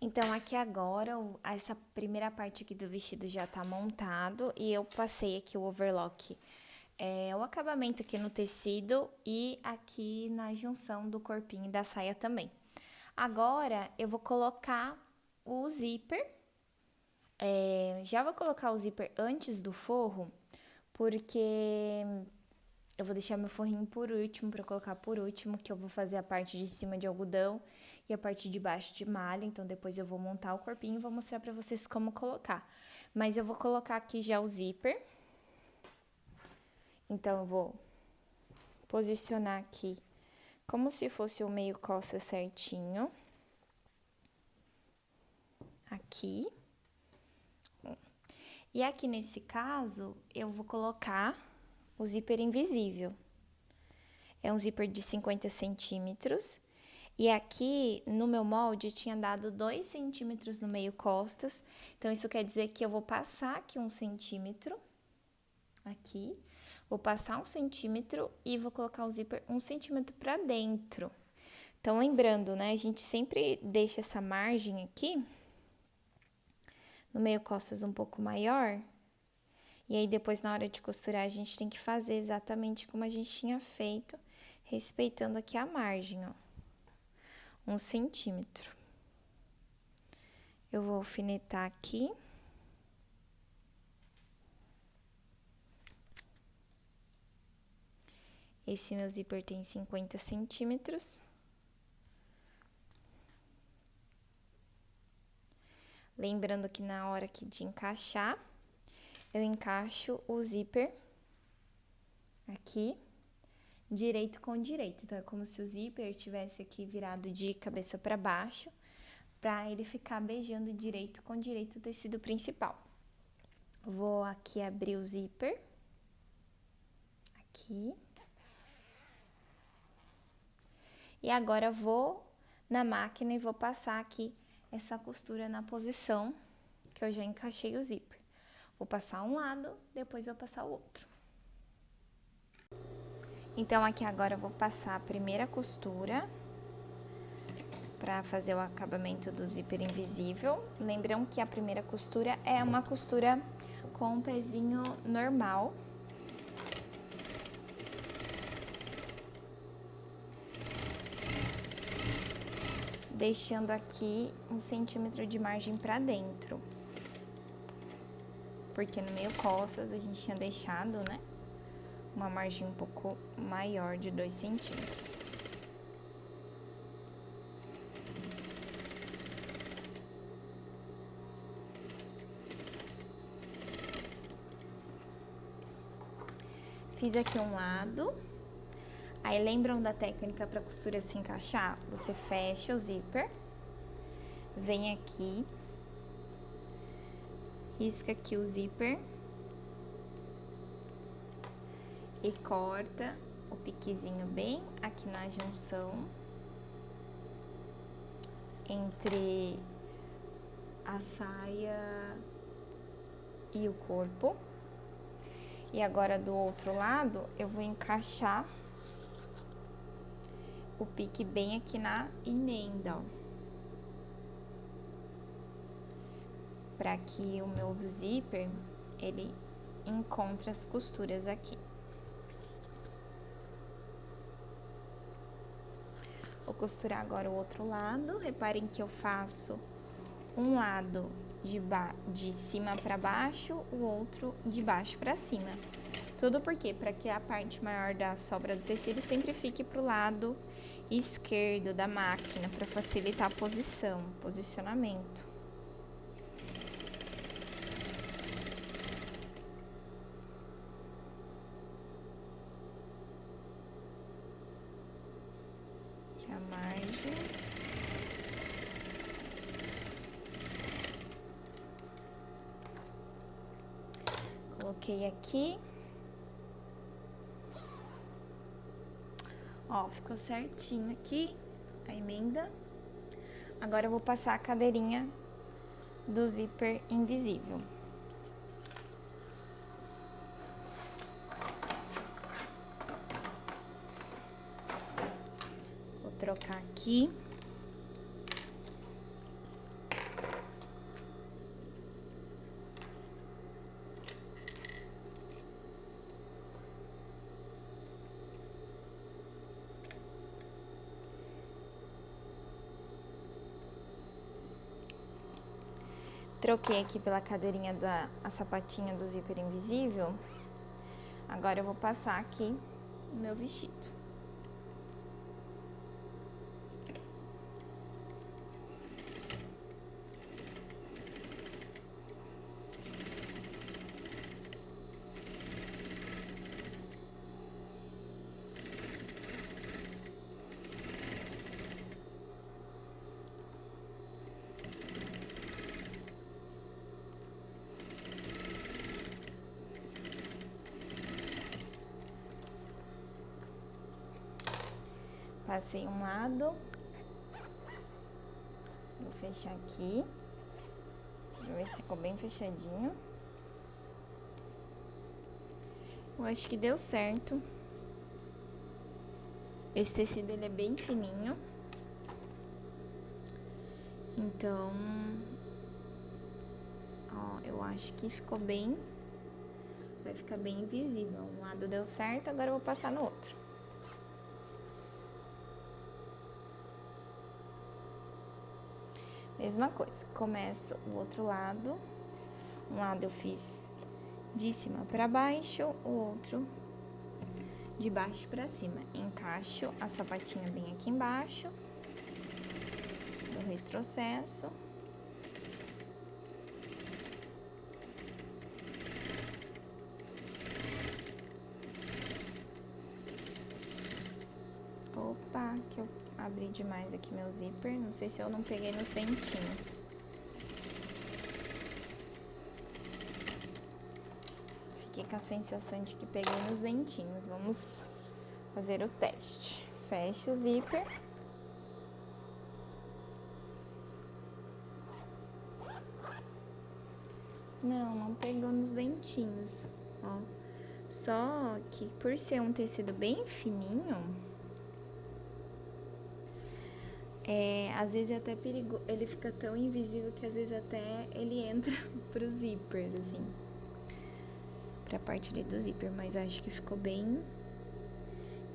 Então, aqui agora, essa primeira parte aqui do vestido já tá montado e eu passei aqui o overlock, o acabamento aqui no tecido e aqui na junção do corpinho e da saia também. Agora, eu vou colocar o zíper, já vou colocar o zíper antes do forro, porque eu vou deixar meu forrinho por último, pra colocar por último, que eu vou fazer a parte de cima de algodão e a parte de baixo de malha, então depois eu vou montar o corpinho e vou mostrar pra vocês como colocar. Mas eu vou colocar aqui já o zíper. Então, eu vou posicionar aqui como se fosse o meio costa certinho. Aqui. E aqui nesse caso, eu vou colocar o zíper invisível. É um zíper de 50 centímetros. E aqui, no meu molde, tinha dado 2 centímetros no meio costas. Então, isso quer dizer que eu vou passar aqui 1 centímetro. Aqui. Vou passar 1 centímetro e vou colocar o zíper 1 centímetro pra dentro. Então, lembrando, né? A gente sempre deixa essa margem aqui, no meio costas um pouco maior. E aí, depois, na hora de costurar, a gente tem que fazer exatamente como a gente tinha feito, respeitando aqui a margem, ó. 1 centímetro. Eu vou alfinetar aqui. Esse meu zíper tem 50 centímetros. Lembrando que na hora aqui de encaixar, eu encaixo o zíper aqui, direito com direito. Então, é como se o zíper tivesse aqui virado de cabeça para baixo, para ele ficar beijando direito com direito o tecido principal. Vou aqui abrir o zíper. Aqui. E agora, vou na máquina e vou passar aqui essa costura na posição que eu já encaixei o zíper. Vou passar um lado, depois eu vou passar o outro. Então, aqui agora eu vou passar a primeira costura para fazer o acabamento do zíper invisível. Lembram que a primeira costura é uma costura com um pezinho normal. Deixando aqui 1 centímetro de margem para dentro. Porque no meio costas a gente tinha deixado, né? Uma margem um pouco maior de 2 centímetros. Fiz aqui um lado. Aí, lembram da técnica para costura se encaixar? Você fecha o zíper, vem aqui, risca aqui o zíper e corta o piquezinho bem aqui na junção entre a saia e o corpo. E agora, do outro lado, eu vou encaixar o pique bem aqui na emenda, ó. Pra que o meu zíper, ele encontre as costuras aqui. Vou costurar agora o outro lado. Reparem que eu faço um lado de cima pra baixo, o outro de baixo pra cima. Tudo por quê? Para que a parte maior da sobra do tecido sempre fique pro lado esquerdo da máquina, para facilitar a posicionamento. Aqui a margem. Coloquei aqui. Ó, ficou certinho aqui a emenda. Agora eu vou passar a cadeirinha do zíper invisível. Vou trocar aqui. Troquei aqui pela cadeirinha a sapatinha do zíper invisível. Agora eu vou passar aqui o meu vestido. Passei um lado, vou fechar aqui, pra ver se ficou bem fechadinho. Eu acho que deu certo. Esse tecido, ele é bem fininho, então, ó, eu acho que ficou bem, vai ficar bem invisível. Um lado deu certo, agora eu vou passar no outro. Mesma coisa, começo o outro lado. Um lado eu fiz de cima para baixo, o outro de baixo para cima. Encaixo a sapatinha bem aqui embaixo, do retrocesso. Opa, que eu abri demais aqui meu zíper, não sei se eu não peguei nos dentinhos. Fiquei com a sensação de que peguei nos dentinhos. Vamos fazer o teste. Fecha o zíper. Não pegou nos dentinhos, ó. Só que por ser um tecido bem fininho, às vezes é até perigoso, ele fica tão invisível que às vezes até ele entra pro zíper, assim, pra parte ali do zíper, mas acho que ficou bem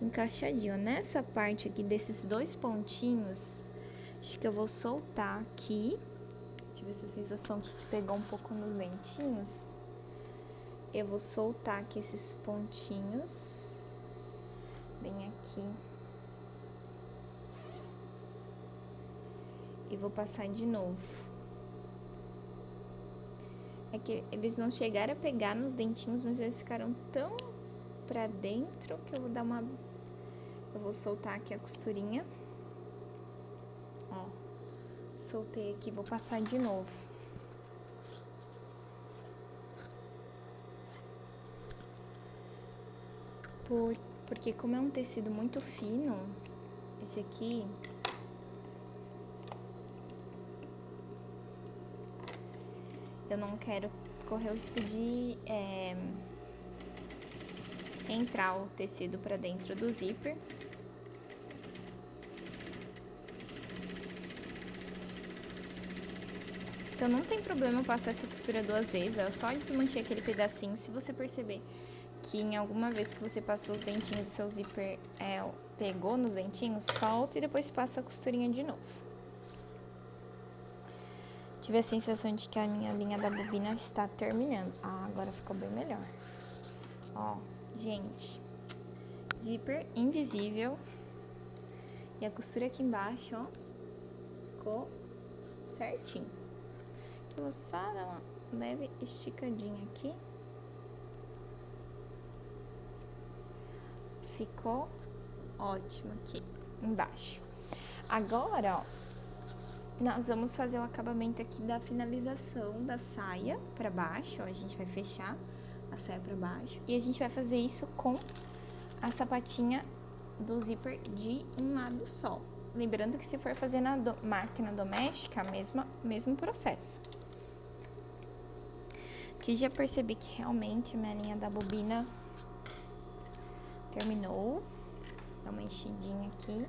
encaixadinho. Nessa parte aqui desses dois pontinhos, acho que eu vou soltar aqui. Tive essa sensação que pegou um pouco nos dentinhos. Eu vou soltar aqui esses pontinhos, bem aqui. E vou passar de novo. É que eles não chegaram a pegar nos dentinhos, mas eles ficaram tão pra dentro que eu vou dar uma... Eu vou soltar aqui a costurinha. Ó, soltei aqui, vou passar de novo. Porque como é um tecido muito fino, esse aqui... Eu não quero correr o risco de entrar o tecido pra dentro do zíper. Então não tem problema eu passar essa costura 2 vezes, eu só desmanchei aquele pedacinho. Se você perceber que em alguma vez que você passou os dentinhos do seu zíper, pegou nos dentinhos, solta e depois passa a costurinha de novo. Tive a sensação de que a minha linha da bobina está terminando. Ah, agora ficou bem melhor. Ó, gente, zíper invisível. E a costura aqui embaixo, ó, ficou certinho. Aqui eu vou só dar uma leve esticadinha aqui. Ficou ótimo aqui embaixo. Agora, ó, nós vamos fazer o acabamento aqui da finalização da saia pra baixo, ó, a gente vai fechar a saia pra baixo. E a gente vai fazer isso com a sapatinha do zíper de um lado só. Lembrando que se for fazer na máquina doméstica, mesmo processo. Aqui já percebi que realmente minha linha da bobina terminou. Dá uma enchidinha aqui.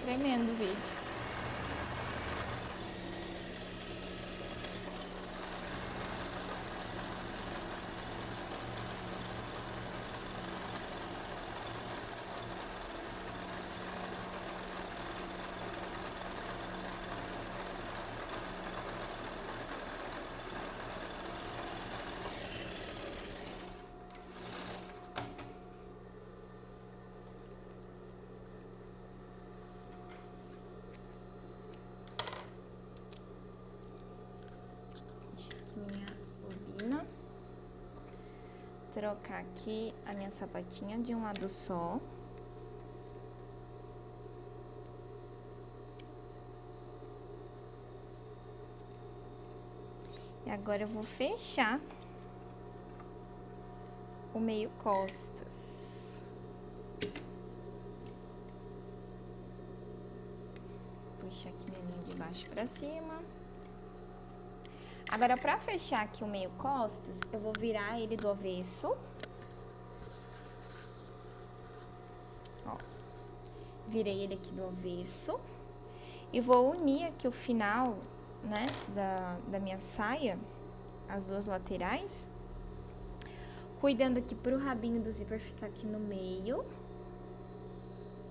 Tremendo o vídeo. trocar aqui a minha sapatinha de um lado só. E agora eu vou fechar o meio costas. Puxar aqui minha linha de baixo pra cima. Agora, pra fechar aqui o meio costas, eu vou virar ele do avesso. Ó, virei ele aqui do avesso. E vou unir aqui o final, né, da minha saia, as duas laterais. Cuidando aqui pro rabinho do zíper ficar aqui no meio.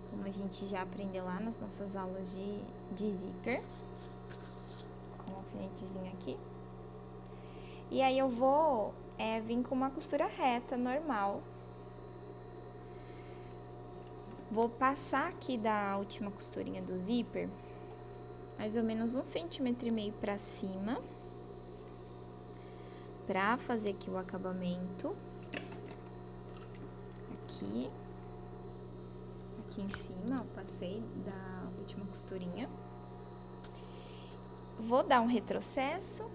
Como a gente já aprendeu lá nas nossas aulas de zíper. Com um alfinetezinho aqui. E aí eu vou vir com uma costura reta, normal. Vou passar aqui da última costurinha do zíper, mais ou menos 1,5 cm pra cima. Pra fazer aqui o acabamento. Aqui em cima, eu passei da última costurinha. Vou dar um retrocesso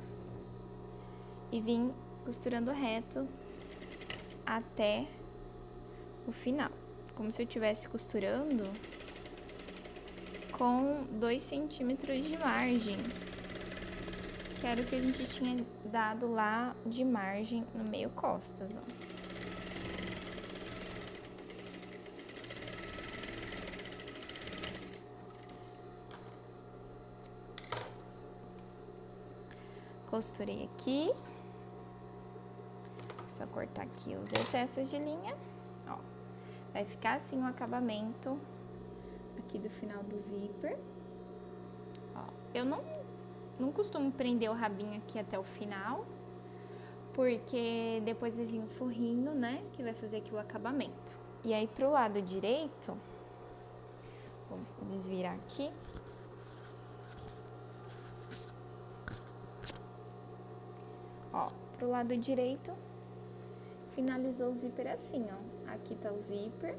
e vim costurando reto até o final, como se eu estivesse costurando com 2 centímetros de margem, que era o que a gente tinha dado lá de margem no meio costas, ó. Costurei aqui. Só cortar aqui os excessos de linha, ó. Vai ficar assim o acabamento aqui do final do zíper. Ó, eu não costumo prender o rabinho aqui até o final, porque depois vai vir o forrinho, né, que vai fazer aqui o acabamento. E aí, pro lado direito, vou desvirar aqui. Ó, pro lado direito, finalizou o zíper assim, ó. Aqui tá o zíper.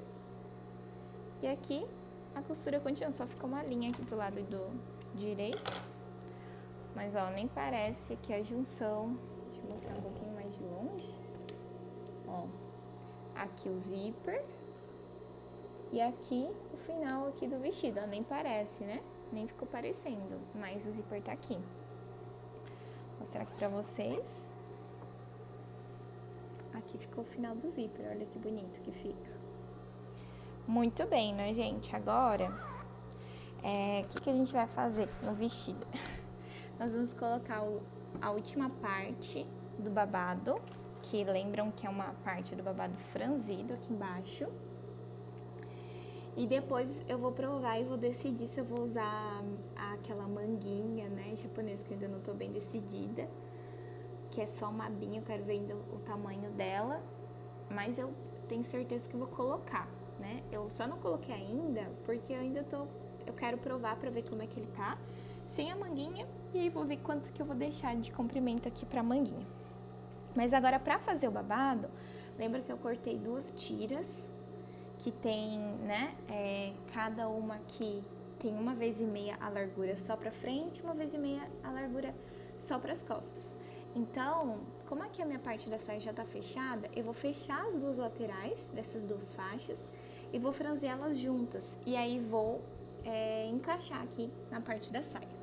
E aqui a costura continua, só fica uma linha aqui pro lado do direito. Mas, ó, nem parece que a junção... Deixa eu mostrar um pouquinho mais de longe. Ó, aqui o zíper. E aqui o final aqui do vestido, ó, nem parece, né? Nem ficou parecendo, mas o zíper tá aqui. Vou mostrar aqui pra vocês. Aqui ficou o final do zíper, olha que bonito que fica. Muito bem, né, gente? Agora, o que a gente vai fazer no vestido? Nós vamos colocar a última parte do babado, que lembram que é uma parte do babado franzido aqui embaixo. E depois eu vou provar e vou decidir se eu vou usar aquela manguinha, né, japonesa, que eu ainda não tô bem decidida. Que é só uma abinha, eu quero ver ainda o tamanho dela. Mas eu tenho certeza que vou colocar, né? Eu só não coloquei ainda, porque eu quero provar pra ver como é que ele tá. Sem a manguinha, e aí vou ver quanto que eu vou deixar de comprimento aqui pra manguinha. Mas agora, pra fazer o babado, lembra que eu cortei 2 tiras, que tem, né, cada uma aqui tem 1,5 vezes a largura só pra frente, 1,5 vezes a largura só pras costas. Então, como aqui a minha parte da saia já tá fechada, eu vou fechar as 2 laterais dessas 2 faixas e vou franzer elas juntas. E aí vou encaixar aqui na parte da saia.